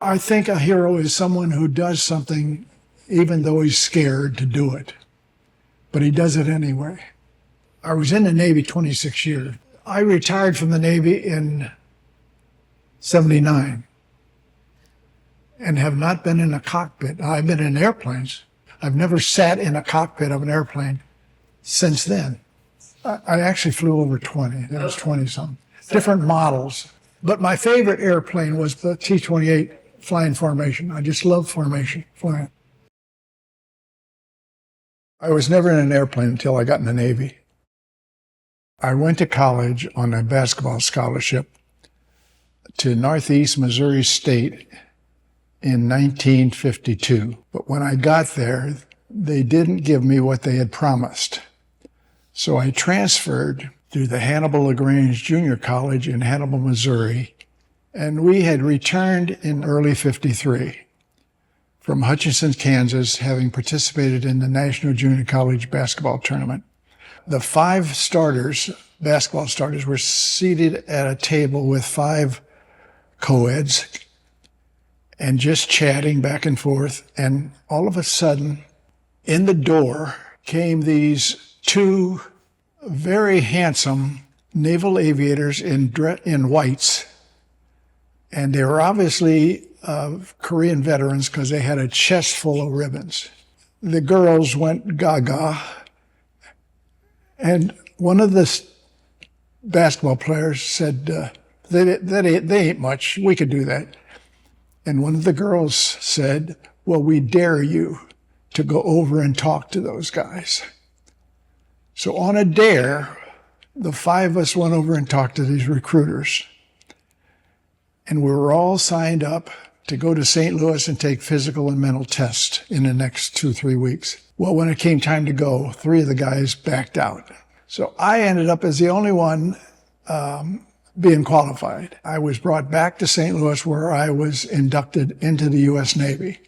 I think a hero is someone who does something even though he's scared to do it, but he does it anyway. I was in the Navy 26 years. I retired from the Navy in '79 and have not been in a cockpit. I've been in airplanes. I've never sat in a cockpit of an airplane since then. I actually flew over 20. There was 20-something. Different models. But my favorite airplane was the T-28 flying formation. I just love formation, flying. I was never in an airplane until I got in the Navy. I went to college on a basketball scholarship to Northeast Missouri State in 1952. But when I got there, they didn't give me what they had promised. So I transferred to the Hannibal LaGrange Junior College in Hannibal, Missouri, and we had returned in early '53 from Hutchinson, Kansas, having participated in the National Junior College basketball tournament. The 5 starters, basketball starters, were seated at a table with 5 co-eds and just chatting back and forth. And all of a sudden, in the door came these 2 very handsome naval aviators in whites. And they were obviously Korean veterans because they had a chest full of ribbons. The girls went gaga. And one of the basketball players said, they ain't much, we could do that. And one of the girls said, well, we dare you to go over and talk to those guys. So on a dare, the 5 of us went over and talked to these recruiters. And we were all signed up to go to St. Louis and take physical and mental tests in the next 2-3 weeks. Well, when it came time to go, 3 of the guys backed out. So I ended up as the only one being qualified. I was brought back to St. Louis where I was inducted into the U.S. Navy.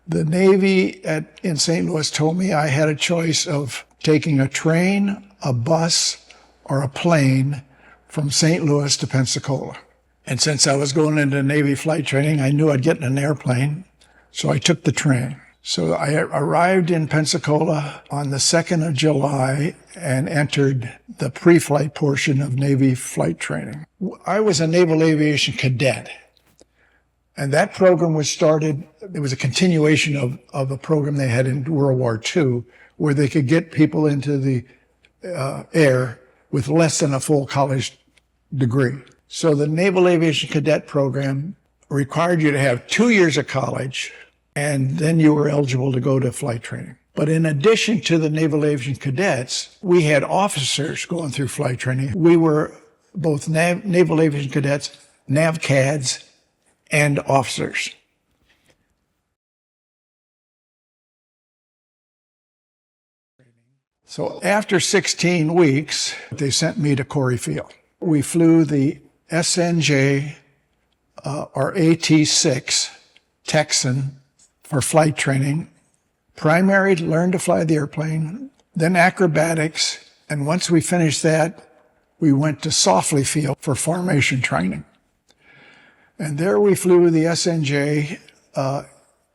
The Navy in St. Louis told me I had a choice of taking a train, a bus, or a plane from St. Louis to Pensacola. And since I was going into Navy flight training, I knew I'd get in an airplane, so I took the train. So I arrived in Pensacola on the 2nd of July and entered the pre-flight portion of Navy flight training. I was a Naval Aviation cadet, and that program was started, it was a continuation of a program they had in World War II, where they could get people into the air with less than a full college degree. So the Naval Aviation Cadet Program required you to have 2 years of college, and then you were eligible to go to flight training. But in addition to the Naval Aviation Cadets, we had officers going through flight training. We were both Naval Aviation Cadets, NAVCADs, and officers. So after 16 weeks, they sent me to Corey Field. We flew the SNJ or AT-6 Texan for flight training. Primary, learn to fly the airplane, then acrobatics, and once we finished that, we went to Softly Field for formation training. And there we flew the SNJ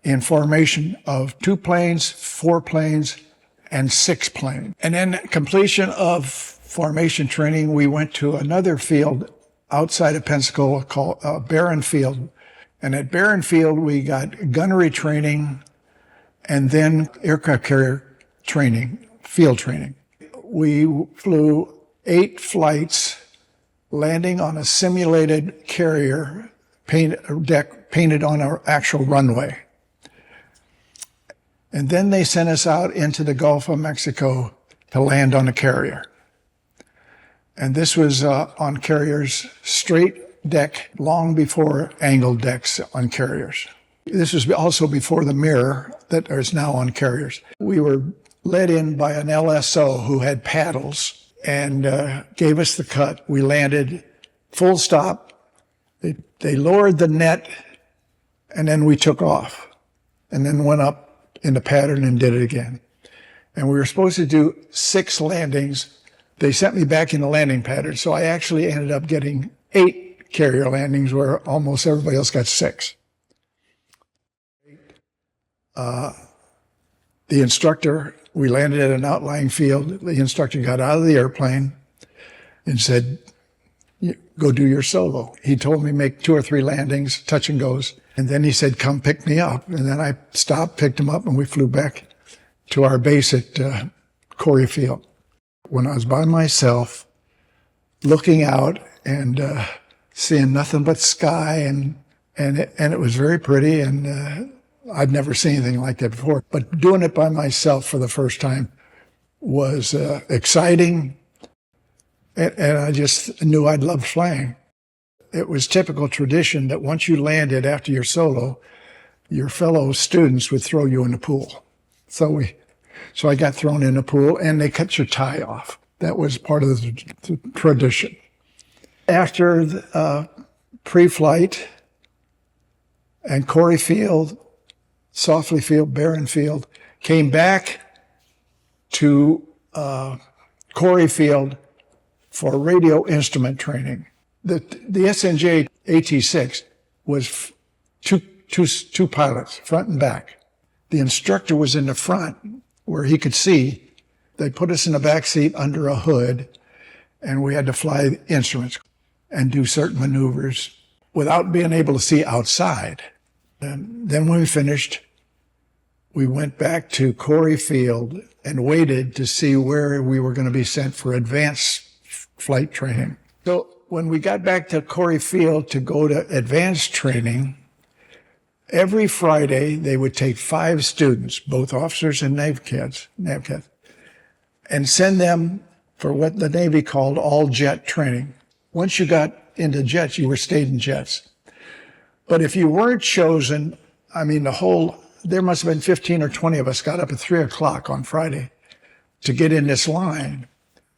in formation of 2 planes, 4 planes, and 6 planes. And then completion of formation training, we went to another field outside of Pensacola called Barron Field. And at Barron Field, we got gunnery training and then aircraft carrier training, field training. We flew 8 flights, landing on a simulated carrier deck painted on our actual runway. And then they sent us out into the Gulf of Mexico to land on a carrier. And this was on carriers, straight deck, long before angled decks on carriers. This was also before the mirror that is now on carriers. We were led in by an LSO who had paddles and gave us the cut. We landed full stop. They lowered the net, and then we took off, and then went up in the pattern and did it again. And we were supposed to do 6 landings. They sent me back in the landing pattern, so I actually ended up getting 8 carrier landings where almost everybody else got 6. The instructor, we landed at an outlying field. The instructor got out of the airplane and said, go do your solo. He told me make 2 or 3 landings, touch and goes. And then he said, come pick me up. And then I stopped, picked him up, and we flew back to our base at Corey Field. When I was by myself, looking out and seeing nothing but sky, and it was very pretty, and I'd never seen anything like that before. But doing it by myself for the first time was exciting, and I just knew I'd loved flying. It was typical tradition that once you landed after your solo, your fellow students would throw you in the pool. So I got thrown in the pool, and they cut your tie off. That was part of the tradition. After pre-flight and Corey Field, Softly Field, Barron Field, came back to Corey Field for radio instrument training. The SNJ AT6 was two pilots, front and back. The instructor was in the front where he could see. They put us in the back seat under a hood, and we had to fly instruments and do certain maneuvers without being able to see outside. And then when we finished, we went back to Corey Field and waited to see where we were going to be sent for advanced flight training. So when we got back to Corey Field to go to advanced training, every Friday they would take 5 students, both officers and nav cadets, and send them for what the Navy called all-jet training. Once you got into jets, you stayed in jets. But if you weren't chosen, there must have been 15 or 20 of us got up at 3 o'clock on Friday to get in this line.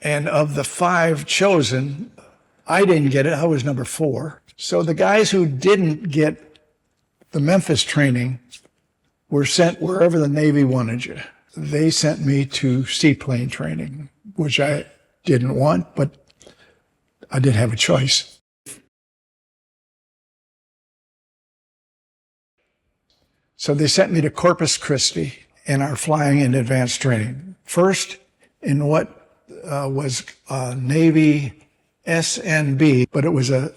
And of the 5 chosen, I didn't get it. I was number 4. So the guys who didn't get the Memphis training were sent wherever the Navy wanted you. They sent me to seaplane training, which I didn't want, but I didn't have a choice. So they sent me to Corpus Christi in our flying and advanced training. First, in what was Navy SNB, but it was a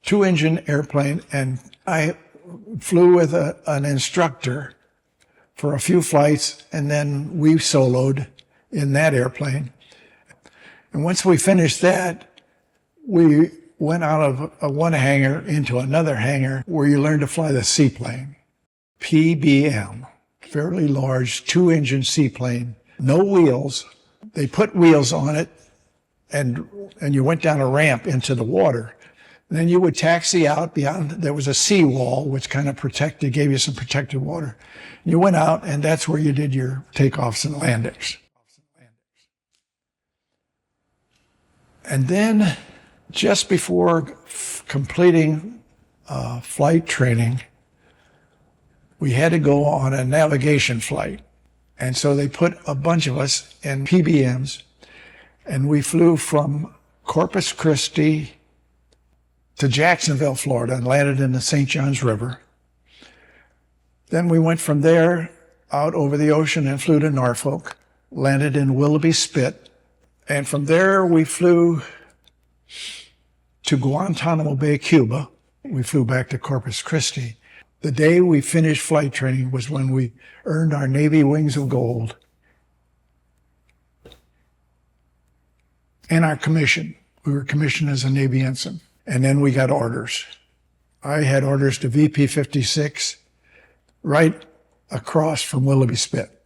2-engine airplane, and I flew with an instructor for a few flights, and then we soloed in that airplane. And once we finished that, we went out of one hangar into another hangar where you learn to fly the seaplane. PBM, fairly large 2-engine seaplane, no wheels. They put wheels on it, and you went down a ramp into the water. And then you would taxi out beyond, there was a seawall which kind of gave you some protected water. You went out, and that's where you did your takeoffs and landings. And then, just before completing flight training, we had to go on a navigation flight. And so they put a bunch of us in PBMs, and we flew from Corpus Christi to Jacksonville, Florida, and landed in the St. Johns River. Then we went from there out over the ocean and flew to Norfolk, landed in Willoughby Spit, and from there we flew to Guantanamo Bay, Cuba. We flew back to Corpus Christi. The day we finished flight training was when we earned our Navy Wings of Gold and our commission. We were commissioned as a Navy ensign, and then we got orders. I had orders to VP 56 right across from Willoughby Spit,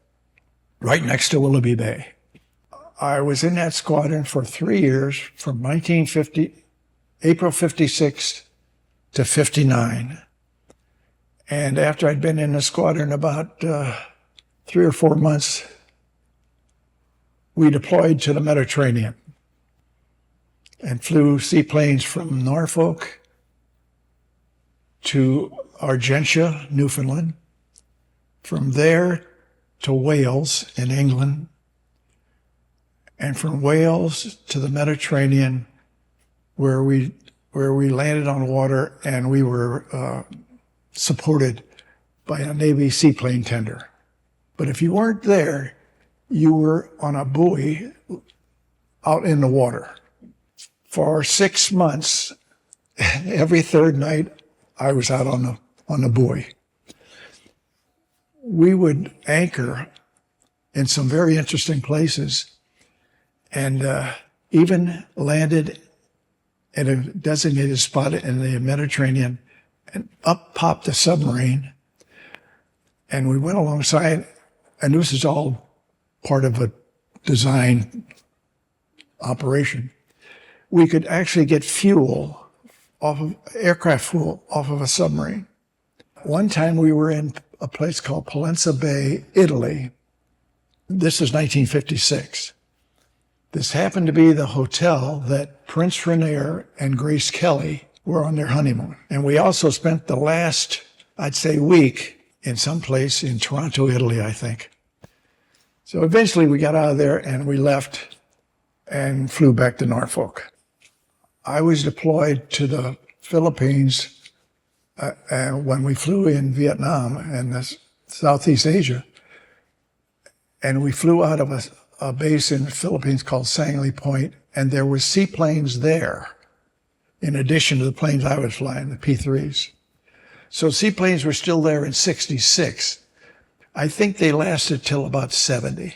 right next to Willoughby Bay. I was in that squadron for 3 years, from April 56 to 59. And after I'd been in the squadron about 3 or 4 months, we deployed to the Mediterranean and flew seaplanes from Norfolk to Argentia, Newfoundland, from there to Wales in England, and from Wales to the Mediterranean, where we landed on water, and we were supported by a Navy seaplane tender. But if you weren't there, you were on a buoy out in the water. For 6 months, every third night, I was out on the buoy. We would anchor in some very interesting places and even landed at a designated spot in the Mediterranean, and up popped a submarine. And we went alongside, and this is all part of a design operation. We could actually get fuel aircraft fuel off of a submarine. One time we were in a place called Pollenza Bay, Italy. This is 1956. This happened to be the hotel that Prince Rainier and Grace Kelly were on their honeymoon. And we also spent the last, I'd say, week in some place in Toronto, Italy, I think. So eventually we got out of there and we left and flew back to Norfolk. I was deployed to the Philippines when we flew in Vietnam and Southeast Asia. And we flew out of a base in the Philippines called Sangley Point, and there were seaplanes there, in addition to the planes I was flying, the P-3s. So seaplanes were still there in 66. I think they lasted till about 70.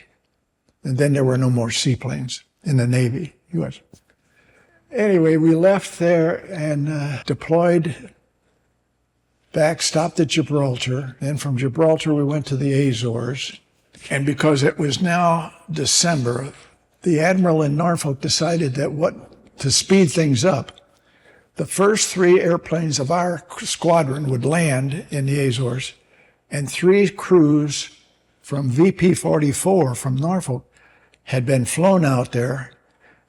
And then there were no more seaplanes in the Navy, U.S. Anyway, we left there and deployed back, stopped at Gibraltar. Then from Gibraltar, we went to the Azores. And because it was now December, the admiral in Norfolk decided that to speed things up, the first 3 airplanes of our squadron would land in the Azores, and 3 crews from VP-44 from Norfolk had been flown out there,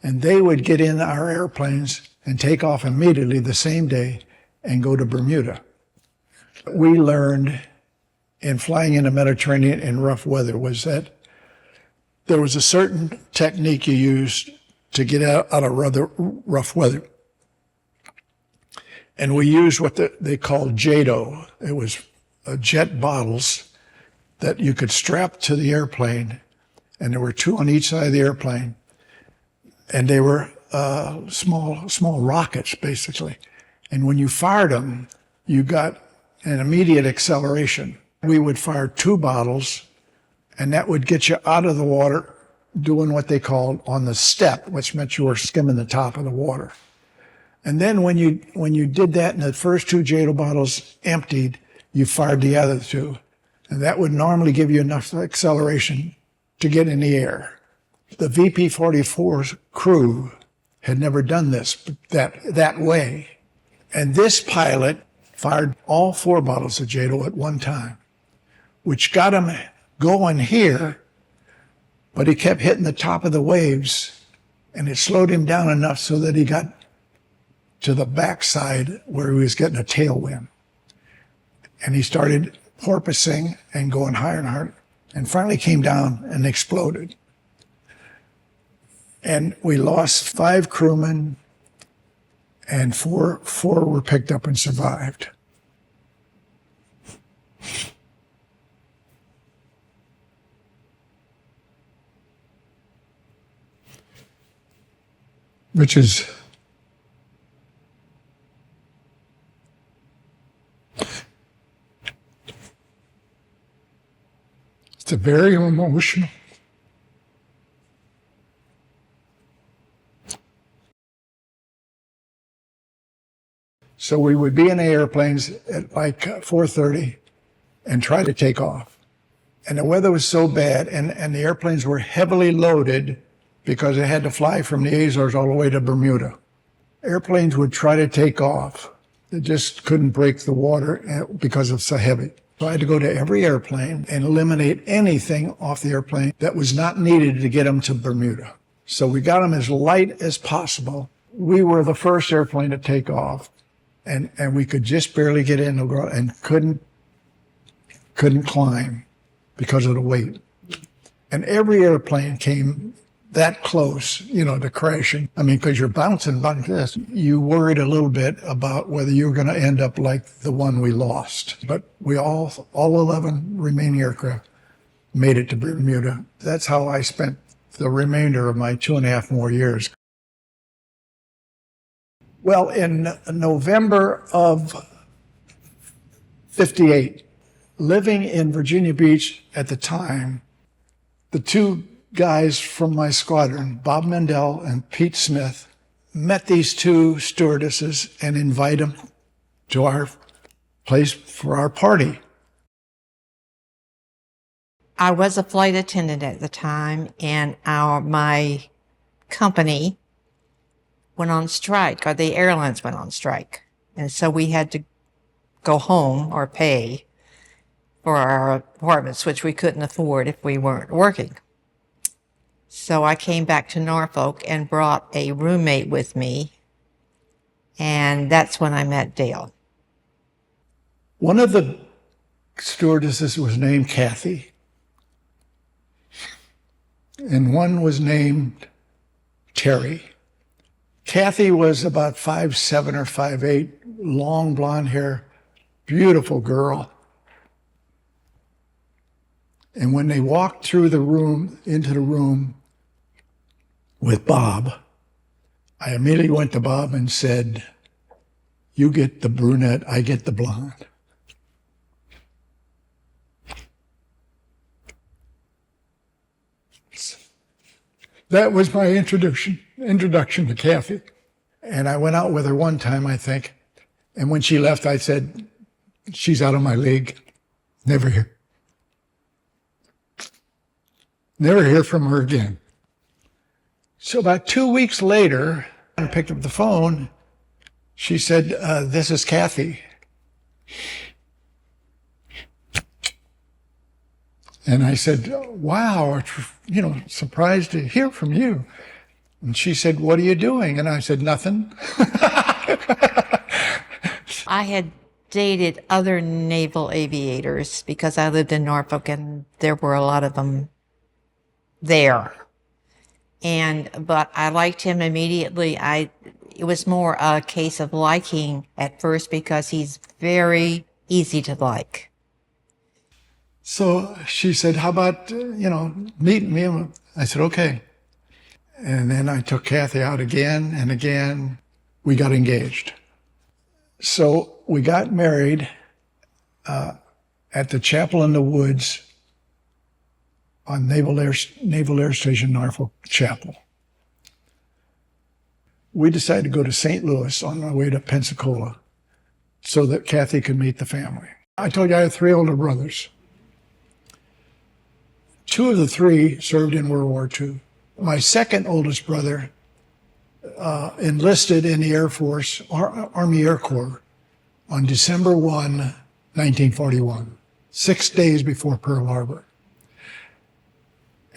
and they would get in our airplanes and take off immediately the same day and go to Bermuda. We learned in flying in the Mediterranean in rough weather was that there was a certain technique you used to get out of rather rough weather. And we used what they called JADO. It was jet bottles that you could strap to the airplane, and there were 2 on each side of the airplane. And they were small rockets, basically. And when you fired them, you got an immediate acceleration. We would fire 2 bottles, and that would get you out of the water doing what they called on the step, which meant you were skimming the top of the water. And then when you did that and the first 2 JADO bottles emptied, you fired the other 2. And that would normally give you enough acceleration to get in the air. The VP-44's crew had never done this that way. And this pilot fired all 4 bottles of JADO at one time, which got him going here, but he kept hitting the top of the waves, and it slowed him down enough so that he got to the backside where he was getting a tailwind. And he started porpoising and going higher and higher, and finally came down and exploded. And we lost 5 crewmen, and four were picked up and survived. Which is it's a very emotional. So we would be in the airplanes at like 4:30 and try to take off. And the weather was so bad, and the airplanes were heavily loaded because they had to fly from the Azores all the way to Bermuda. Airplanes would try to take off. They just couldn't break the water because it's so heavy. So I had to go to every airplane and eliminate anything off the airplane that was not needed to get them to Bermuda. So we got them as light as possible. We were the first airplane to take off, and we could just barely get in the ground and couldn't climb because of the weight. And every airplane came that close, to crashing. I mean, because you're bouncing like this, you worried a little bit about whether you were going to end up like the one we lost. But we all 11 remaining aircraft made it to Bermuda. That's how I spent the remainder of my 2.5 more years. Well, in November of 58, living in Virginia Beach at the time, the two guys from my squadron, Bob Mendel and Pete Smith, met these two stewardesses and invited them to our place for our party. I was a flight attendant at the time, and my company went on strike, or the airlines went on strike. And so we had to go home or pay for our apartments, which we couldn't afford if we weren't working. So I came back to Norfolk and brought a roommate with me, and that's when I met Dale. One of the stewardesses was named Kathy, and one was named Terry. Kathy was about 5'7" or 5'8", long blonde hair, beautiful girl. And when they walked through the room, into the room with Bob, I immediately went to Bob and said, "You get the brunette, I get the blonde." That was my introduction to Kathy. And I went out with her one time, I think. And when she left, I said, "She's out of my league. Never hear from her again." So about 2 weeks later, I picked up the phone. She said, "This is Kathy." And I said, "Wow, surprised to hear from you." And she said, "What are you doing?" And I said, "Nothing." I had dated other naval aviators because I lived in Norfolk and there were a lot of them there. But I liked him immediately. It was more a case of liking at first because he's very easy to like. So she said, "How about, meeting me?" I said, "Okay." And then I took Kathy out again and again. We got engaged. So we got married at the Chapel in the Woods on Naval Air Station Norfolk Chapel. We decided to go to St. Louis on our way to Pensacola so that Kathy could meet the family. I told you I had 3 older brothers. 2 of the 3 served in World War II. My second oldest brother enlisted in the Air Force, Army Air Corps, on December 1, 1941, 6 days before Pearl Harbor.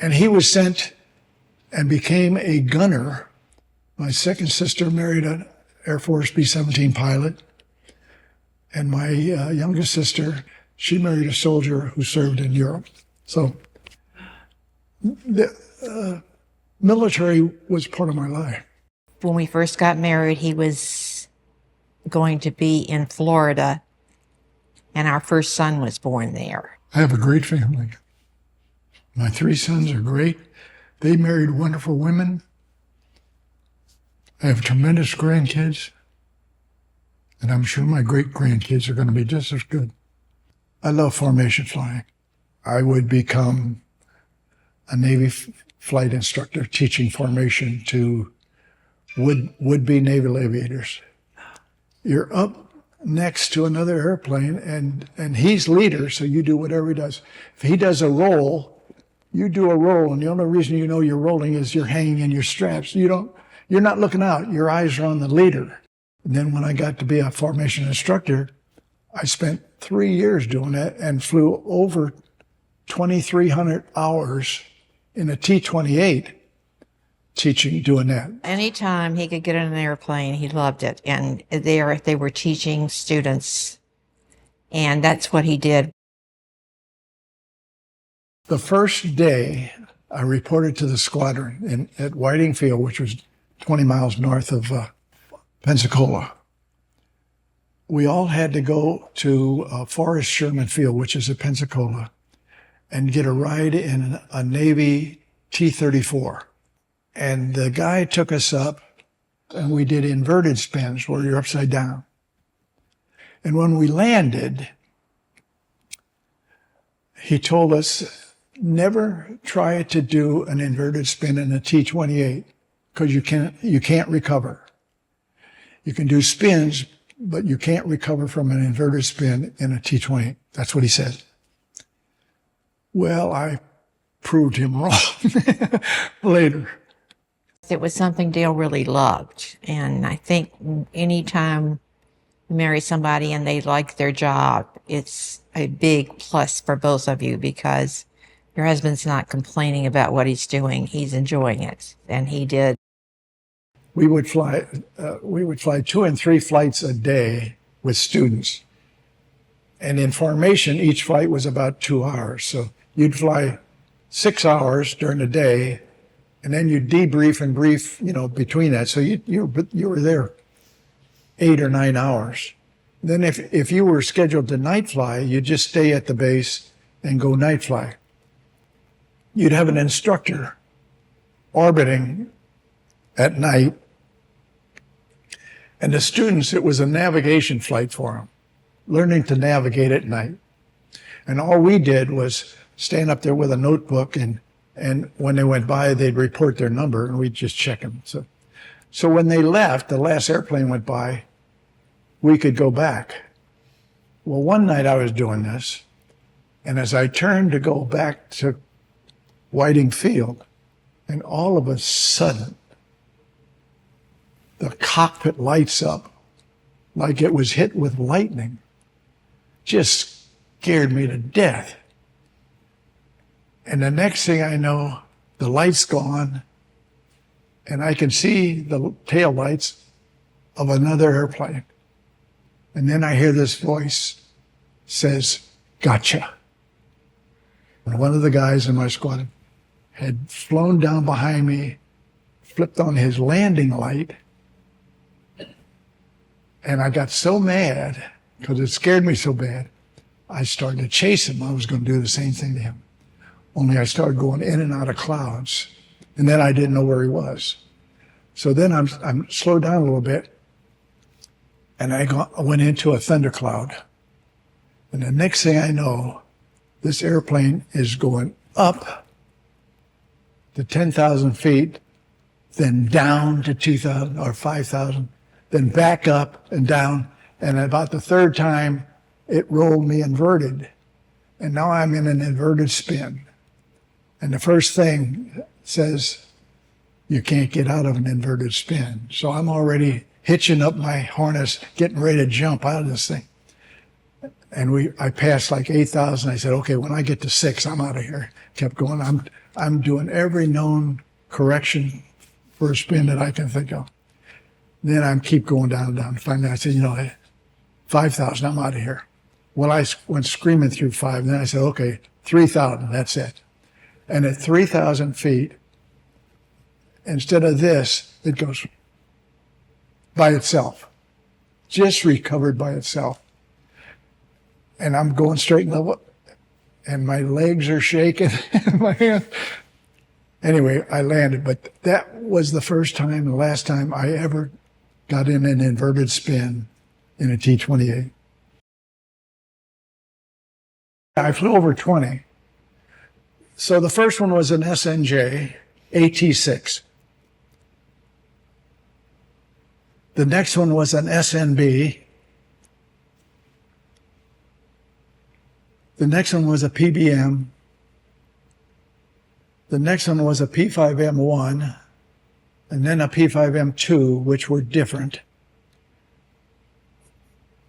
And he was sent and became a gunner. My second sister married an Air Force B-17 pilot. And my youngest sister, she married a soldier who served in Europe. So the military was part of my life. When we first got married, he was going to be in Florida, and our first son was born there. I have a great family. My 3 sons are great. They married wonderful women. I have tremendous grandkids, and I'm sure my great-grandkids are going to be just as good. I love formation flying. I would become a Navy flight instructor teaching formation to would-be naval aviators. You're up next to another airplane, and he's leader, so you do whatever he does. If he does a roll, you do a roll, and the only reason you know you're rolling is you're hanging in your straps. You're not looking out. Your eyes are on the leader. And then when I got to be a formation instructor, I spent 3 years doing that and flew over 2,300 hours in a T-28 doing that. Anytime he could get in an airplane, he loved it. And they were teaching students, and that's what he did. The first day I reported to the squadron at Whiting Field, which was 20 miles north of Pensacola. We all had to go to Forrest Sherman Field, which is at Pensacola, and get a ride in a Navy T-34. And the guy took us up, and we did inverted spins where you're upside down. And when we landed, he told us, never try to do an inverted spin in a T-28 because you can't recover. You can do spins, but you can't recover from an inverted spin in a T-28. That's what he said. Well, I proved him wrong later. It was something Dale really loved. And I think anytime you marry somebody and they like their job, it's a big plus for both of you because your husband's not complaining about what he's doing. He's enjoying it. And he did. We would fly 2 and 3 flights a day with students. And in formation, each flight was about 2 hours. So you'd fly 6 hours during the day, and then you'd debrief and brief, between that. So you were there 8 or 9 hours. Then if you were scheduled to night fly, you'd just stay at the base and go night fly. You'd have an instructor orbiting at night. And the students, it was a navigation flight for them, learning to navigate at night. And all we did was stand up there with a notebook, and when they went by, they'd report their number, and we'd just check them. So when they left, the last airplane went by, we could go back. Well, one night I was doing this, and as I turned to go back to Whiting Field, and all of a sudden, the cockpit lights up like it was hit with lightning. Just scared me to death. And the next thing I know, the light's gone, and I can see the tail lights of another airplane. And then I hear this voice says, "Gotcha." And one of the guys in my squad had flown down behind me, flipped on his landing light, and I got so mad because it scared me so bad, I started to chase him. I was going to do the same thing to him. Only I started going in and out of clouds, and then I didn't know where he was. So then I'm slowed down a little bit, and I went into a thundercloud. And the next thing I know, this airplane is going up to 10,000 feet, then down to 2,000 or 5,000, then back up and down. And about the third time, it rolled me inverted. And now I'm in an inverted spin. And the first thing says, you can't get out of an inverted spin. So I'm already hitching up my harness, getting ready to jump out of this thing. And I passed like 8,000. I said, okay, when I get to 6, I'm out of here. Kept going. I'm doing every known correction for a spin that I can think of. Then I keep going down and down. Finally, I said, 5,000, I'm out of here. Well, I went screaming through 5. And then I said, okay, 3,000, that's it. And at 3,000 feet, instead of this, it goes by itself, just recovered by itself. And I'm going straight and level, and my legs are shaking, and my hands. Anyway, I landed, but that was the first time, the last time I ever got in an inverted spin in a T-28. I flew over 20. So the first one was an SNJ AT-6. The next one was an SNB. The next one was a PBM. The next one was a P5M1, and then a P5M2, which were different.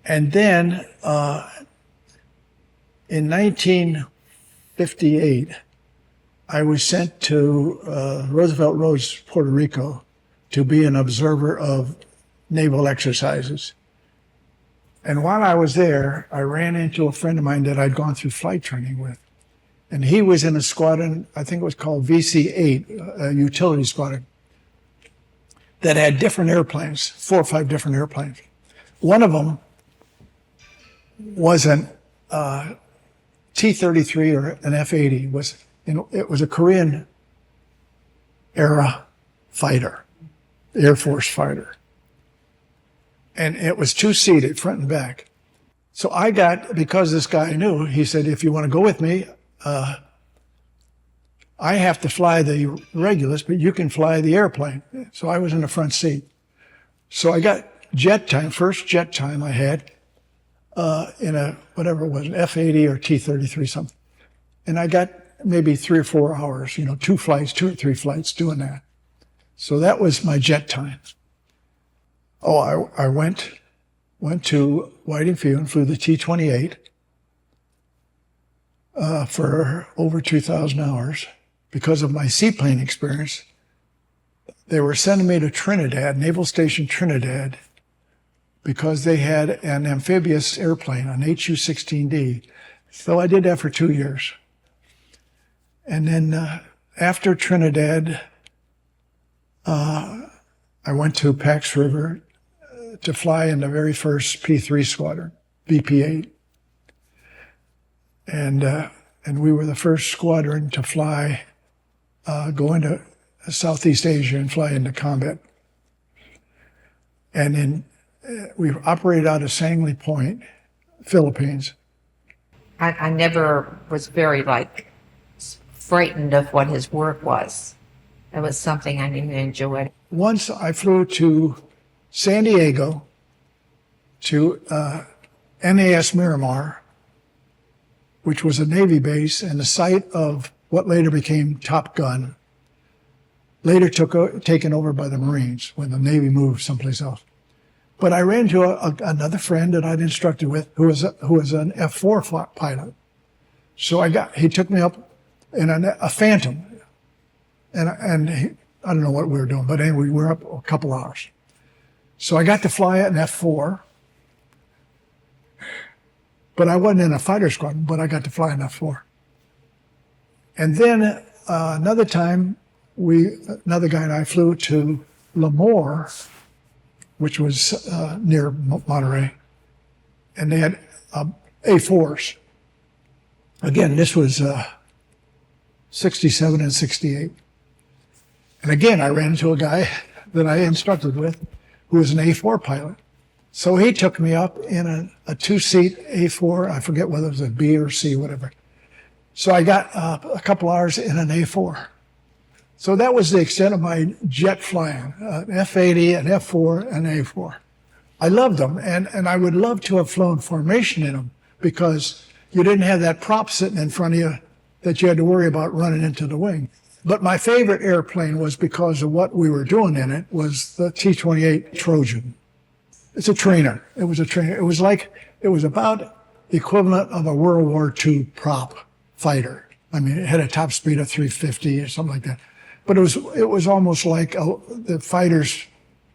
And then in 1958, I was sent to Roosevelt Roads, Puerto Rico, to be an observer of naval exercises. And while I was there, I ran into a friend of mine that I'd gone through flight training with. And he was in a squadron, I think it was called VC-8, a utility squadron, that had different airplanes, 4 or 5 different airplanes. One of them was an T-33 or an F-80. It was a Korean era fighter, Air Force fighter. And it was 2-seated, front and back. So I got, because this guy knew, he said, if you want to go with me, I have to fly the Regulus, but you can fly the airplane. So I was in the front seat. So I got jet time, first jet time I had, in a, whatever it was, an F-80 or T-33 something. And I got maybe 3 or 4 hours, 2 or 3 flights doing that. So that was my jet time. Oh, I went to Whiting Field and flew the T-28 for over 2,000 hours. Because of my seaplane experience, they were sending me to Trinidad, Naval Station Trinidad, because they had an amphibious airplane, an HU-16D. So I did that for 2 years. And then after Trinidad, I went to Pax River to fly in the very first P-3 squadron, BP-8. And we were the first squadron to fly, go into Southeast Asia and fly into combat. And we operated out of Sangley Point, Philippines. I never was very frightened of what his work was. It was something I didn't enjoy. Once I flew to San Diego, to NAS Miramar, which was a Navy base and the site of what later became Top Gun, later taken over by the Marines when the Navy moved someplace else. But I ran into another friend that I'd instructed with who was an F-4 pilot. So he took me up in a Phantom, and I don't know what we were doing, but anyway, we were up a couple hours. So I got to fly an F-4, but I wasn't in a fighter squadron, but I got to fly an F-4. And then another time, another guy and I flew to Lemoore, which was near Monterey, and they had A4s. Again, this was 67 and 68. And again, I ran into a guy that I instructed with who was an A4 pilot. So he took me up in a 2-seat A4. I forget whether it was a B or C, whatever. So I got a couple hours in an A4. So that was the extent of my jet flying, an F-80, an F-4, an A-4. I loved them, and I would love to have flown formation in them because you didn't have that prop sitting in front of you that you had to worry about running into the wing. But my favorite airplane was because of what we were doing in it was the T-28 Trojan. It's a trainer. It was a trainer. It was about the equivalent of a World War II prop fighter. I mean, it had a top speed of 350 or something like that. But it was almost like the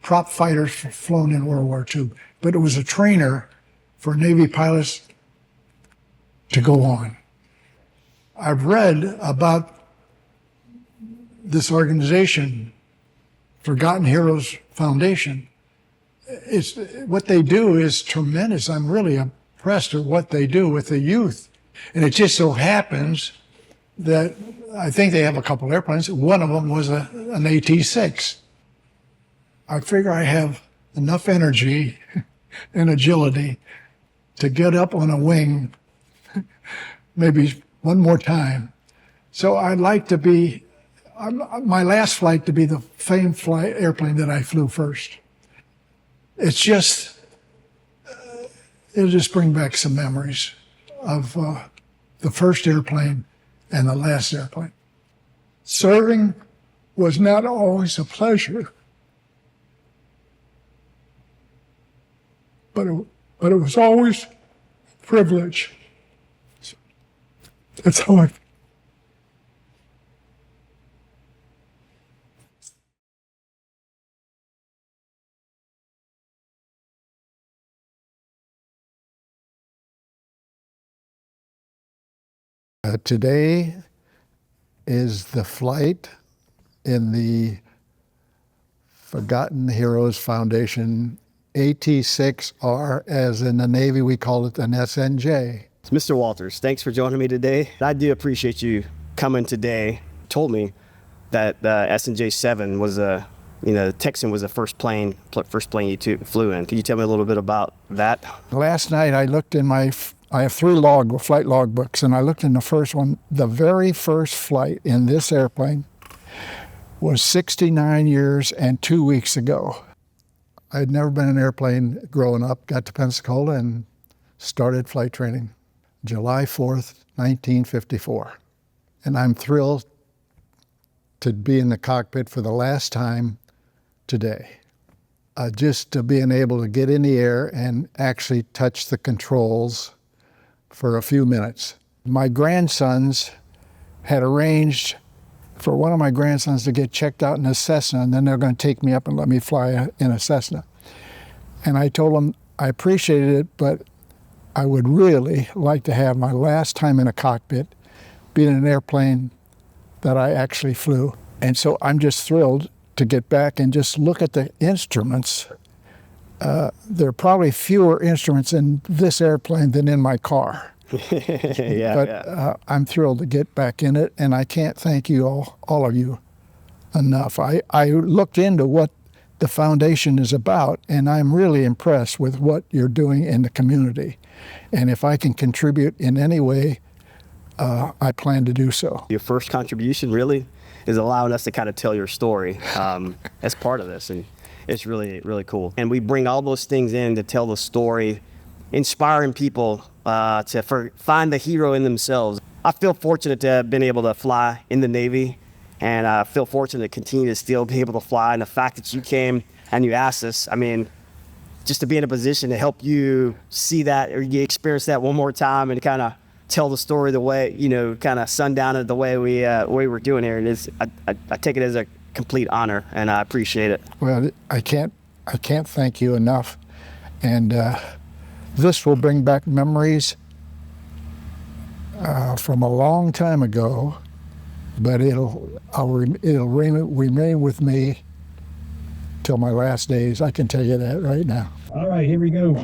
prop fighters flown in World War II. But it was a trainer for Navy pilots to go on. I've read about this organization, Forgotten Heroes Foundation. What they do is tremendous. I'm really impressed with what they do with the youth. And it just so happens that I think they have a couple airplanes. One of them was an AT-6. I figure I have enough energy and agility to get up on a wing maybe one more time. So I'd like to be, my last flight to be the famed airplane that I flew first. It's just, it'll just bring back some memories of the first airplane and the last airplane. Serving was not always a pleasure, but it was always a privilege. That's how I Today is the flight in the Forgotten Heroes Foundation AT-6R, as in the Navy we call it an SNJ. Mr. Walters, thanks for joining me today. I do appreciate you coming today. Told me that the SNJ 7 was Texan was the first plane you flew in. Can you tell me a little bit about that? Last night I looked in I have 3 flight log books, and I looked in the first one. The very first flight in this airplane was 69 years and 2 weeks ago. I had never been in an airplane growing up, got to Pensacola and started flight training July 4th, 1954. And I'm thrilled to be in the cockpit for the last time today. Just to being able to get in the air and actually touch the controls for a few minutes. My grandsons had arranged for one of my grandsons to get checked out in a Cessna, and then they're going to take me up and let me fly in a Cessna. And I told them I appreciated it, but I would really like to have my last time in a cockpit be in an airplane that I actually flew. And so I'm just thrilled to get back and just look at the instruments. There are probably fewer instruments in this airplane than in my car. I'm thrilled to get back in it, and I can't thank you all of you enough. I looked into what the foundation is about, and I'm really impressed with what you're doing in the community. And if I can contribute in any way, I plan to do so. Your first contribution really is allowing us to kind of tell your story as part of this, and it's really, really cool. And we bring all those things in to tell the story, inspiring people to find the hero in themselves. I feel fortunate to have been able to fly in the Navy, and I feel fortunate to continue to still be able to fly. And the fact that you came and you asked us, I mean, just to be in a position to help you see that or you experience that one more time and kind of tell the story the way, kind of sundown it the way we were doing here. And I take it as a complete honor, and I appreciate it. Well, I can't thank you enough. And this will bring back memories from a long time ago, but it'll remain with me till my last days. I can tell you that right now. All right, here we go.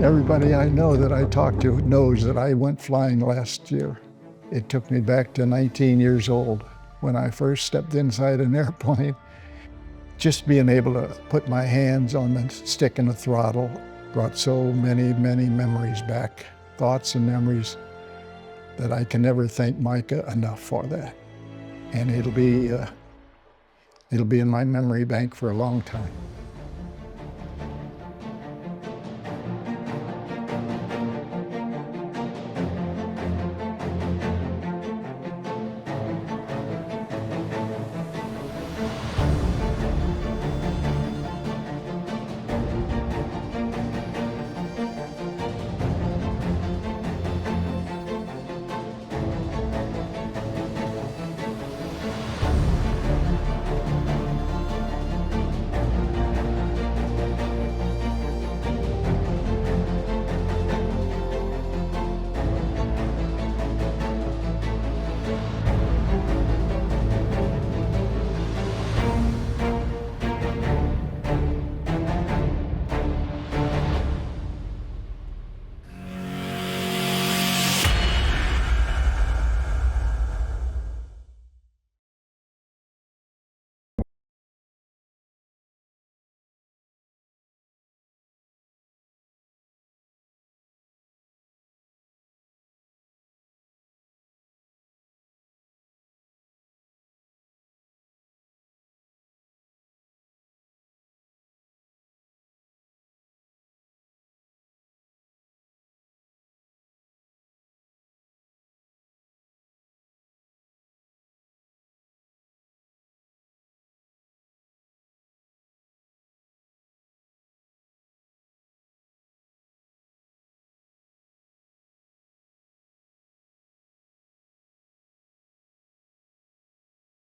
Everybody I know that I talk to knows that I went flying last year. It took me back to 19 years old when I first stepped inside an airplane. Just being able to put my hands on the stick and the throttle brought so many, many memories back, thoughts and memories that I can never thank Micah enough for that. And it'll be in my memory bank for a long time.